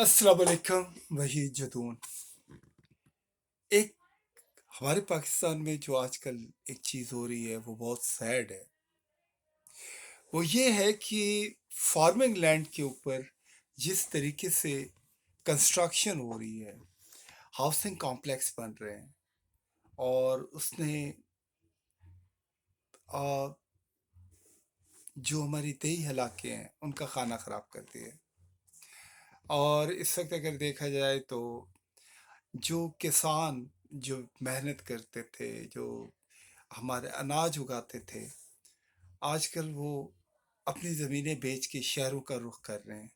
अस्सलाम वालेकुम वहीद जदून। एक हमारे पाकिस्तान में जो आजकल एक चीज़ हो रही है वो बहुत सैड है। वो ये है कि फार्मिंग लैंड के ऊपर जिस तरीके से कंस्ट्रक्शन हो रही है, हाउसिंग कॉम्प्लेक्स बन रहे हैं और उसने आ, जो हमारी देही इलाके हैं उनका खाना ख़राब कर दिया है। और इस वक्त अगर देखा जाए तो जो किसान जो मेहनत करते थे, जो हमारे अनाज उगाते थे, आजकल वो अपनी ज़मीनें बेच के शहरों का रुख कर रहे हैं।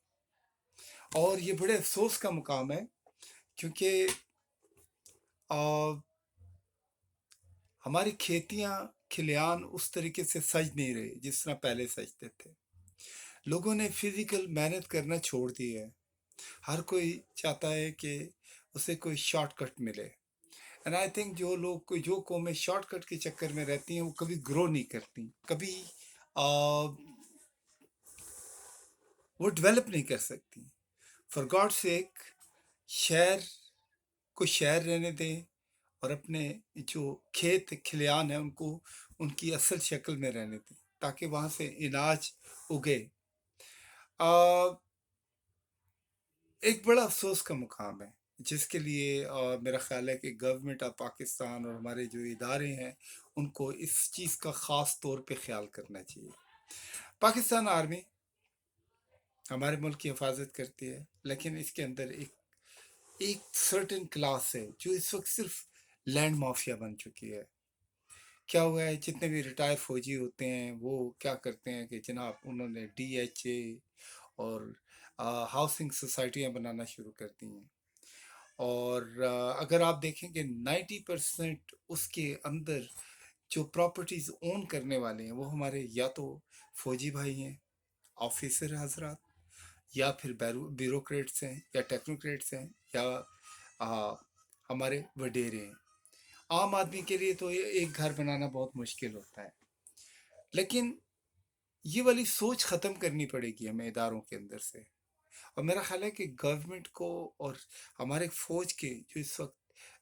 और ये बड़े अफ़सोस का मुकाम है क्योंकि अ, हमारी खेतियाँ, खलिहान उस तरीके से सज नहीं रहे जिस तरह पहले सजते थे। लोगों ने फ़िज़िकल मेहनत करना छोड़ दी है। हर कोई चाहता है कि उसे कोई शॉर्टकट मिले। एंड आई थिंक जो कौमें शॉर्टकट के चक्कर में रहती हैं वो कभी ग्रो नहीं करती, कभी अ, वो डेवलप नहीं कर सकती। फॉर गॉड सेक, शहर को शहर रहने दें और अपने जो खेत खलिहान है उनको उनकी असल शक्ल में रहने दें ताकि वहाँ से अनाज उगे। आ, एक बड़ा अफसोस का मुकाम है जिसके लिए मेरा ख्याल है कि गवर्नमेंट ऑफ पाकिस्तान और हमारे जो इदारे हैं उनको इस चीज़ का ख़ास तौर पे ख्याल करना चाहिए। पाकिस्तान आर्मी हमारे मुल्क की हिफाजत करती है, लेकिन इसके अंदर एक सर्टेन क्लास है जो इस वक्त सिर्फ लैंड माफिया बन चुकी है। क्या हुआ है, जितने भी रिटायर फौजी होते हैं वो क्या करते हैं कि जनाब उन्होंने डीएचए और हाउसिंग सोसाइटियाँ बनाना शुरू कर दी हैं। और अगर आप देखेंगे 90% उसके अंदर जो प्रॉपर्टीज ओन करने वाले हैं वो हमारे या तो फौजी भाई हैं, ऑफिसर हजरात, या फिर ब्यूरोक्रेट्स हैं या टेक्नोक्रेट्स हैं, या आ, हमारे वडेरे हैं। आम आदमी के लिए तो ये एक घर बनाना बहुत मुश्किल होता है। लेकिन ये वाली सोच ख़त्म करनी पड़ेगी हमें इदारों के अंदर से। और मेरा ख्याल है कि गवर्नमेंट को और हमारे फ़ौज के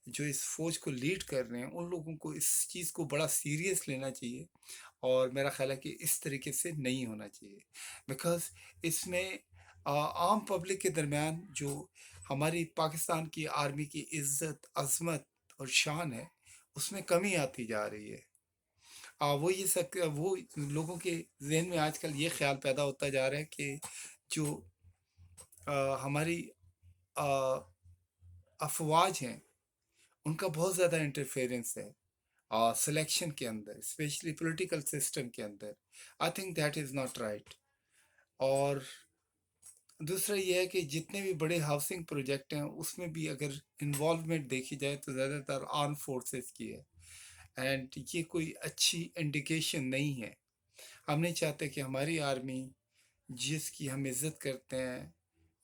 जो इस फ़ौज को लीड कर रहे हैं उन लोगों को इस चीज़ को बड़ा सीरियस लेना चाहिए। और मेरा ख्याल है कि इस तरीके से नहीं होना चाहिए, बिकॉज़ इसमें आम पब्लिक के दरमियान जो हमारी पाकिस्तान की आर्मी की इज़्ज़त, अज़मत और शान है, उसमें कमी आती जा रही है। वो लोगों के ज़हन में आजकल ये ख़्याल पैदा होता जा रहा है कि जो हमारी अ, अफ़वाज हैं, उनका बहुत ज़्यादा इंटरफेरेंस है सिलेक्शन के अंदर, स्पेशली पॉलिटिकल सिस्टम के अंदर। I think that is not right. और दूसरा ये है कि जितने भी बड़े हाउसिंग प्रोजेक्ट हैं उसमें भी अगर इन्वॉल्वमेंट देखी जाए तो ज़्यादातर आर्म फोर्सेस की है। एंड ये कोई अच्छी इंडिकेशन नहीं है। हम नहीं चाहते कि हमारी आर्मी, जिसकी हम इज़्ज़त करते हैं,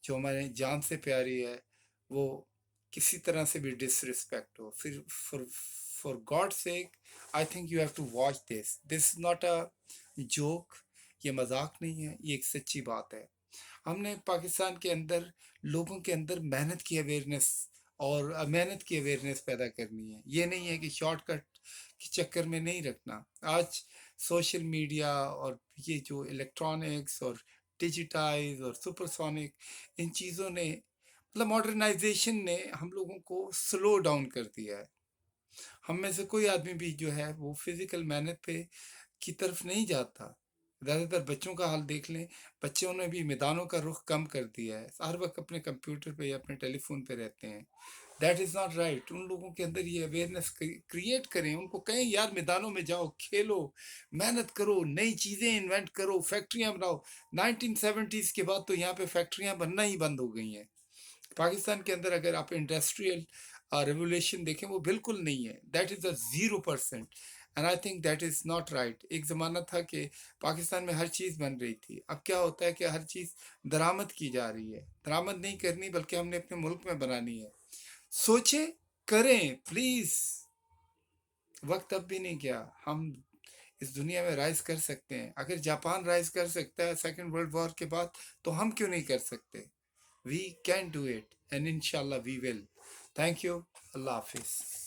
जो हमारे जान से प्यारी है, वो किसी तरह से भी डिसरिस्पेक्ट हो। फिर for God sake, I think you have to watch this is not a joke. ये मजाक नहीं है, ये एक सच्ची बात है। हमने पाकिस्तान के अंदर लोगों के अंदर मेहनत की अवेयरनेस पैदा करनी है। ये नहीं है कि शॉर्टकट के चक्कर में नहीं रखना। आज सोशल मीडिया और ये जो इलेक्ट्रॉनिक्स और डिजिटाइज और सुपरसोनिक, इन चीज़ों ने मतलब मॉडर्नाइजेशन ने हम लोगों को स्लो डाउन कर दिया है। हम में से कोई आदमी भी जो है वो फिजिकल मेहनत पे की तरफ नहीं जाता। ज़्यादातर बच्चों का हाल देख लें, बच्चों ने भी मैदानों का रुख कम कर दिया है, हर वक्त अपने कंप्यूटर पे या अपने टेलीफोन पे रहते हैं। That is not right. उन लोगों के अंदर ये अवेयरनेस क्रिएट करें, उनको कहें यार मैदानों में जाओ, खेलो, मेहनत करो, नई चीज़ें इन्वेंट करो, फैक्ट्रियाँ बनाओ। 1970s के बाद तो यहाँ पे फैक्ट्रियाँ बनना ही बंद हो गई हैं। पाकिस्तान के अंदर अगर आप इंडस्ट्रियल रेवोल्यूशन देखें वो बिल्कुल नहीं है, that is a 0%। And I think that is not right. एक ज़माना था कि पाकिस्तान में हर चीज़ बन रही थी, अब क्या होता है कि हर चीज़ दरामद की जा रही है। दरामद नहीं करनी बल्कि हमने अपने मुल्क में बनानी है। सोचें, करें प्लीज़। वक्त अब भी नहीं गया। हम इस दुनिया में राइज कर सकते हैं। अगर जापान राइज कर सकता है सेकेंड वर्ल्ड वॉर के बाद, तो हम क्यों नहीं कर सकते? We can do it, and inshallah we will. Thank you. Allah Hafiz.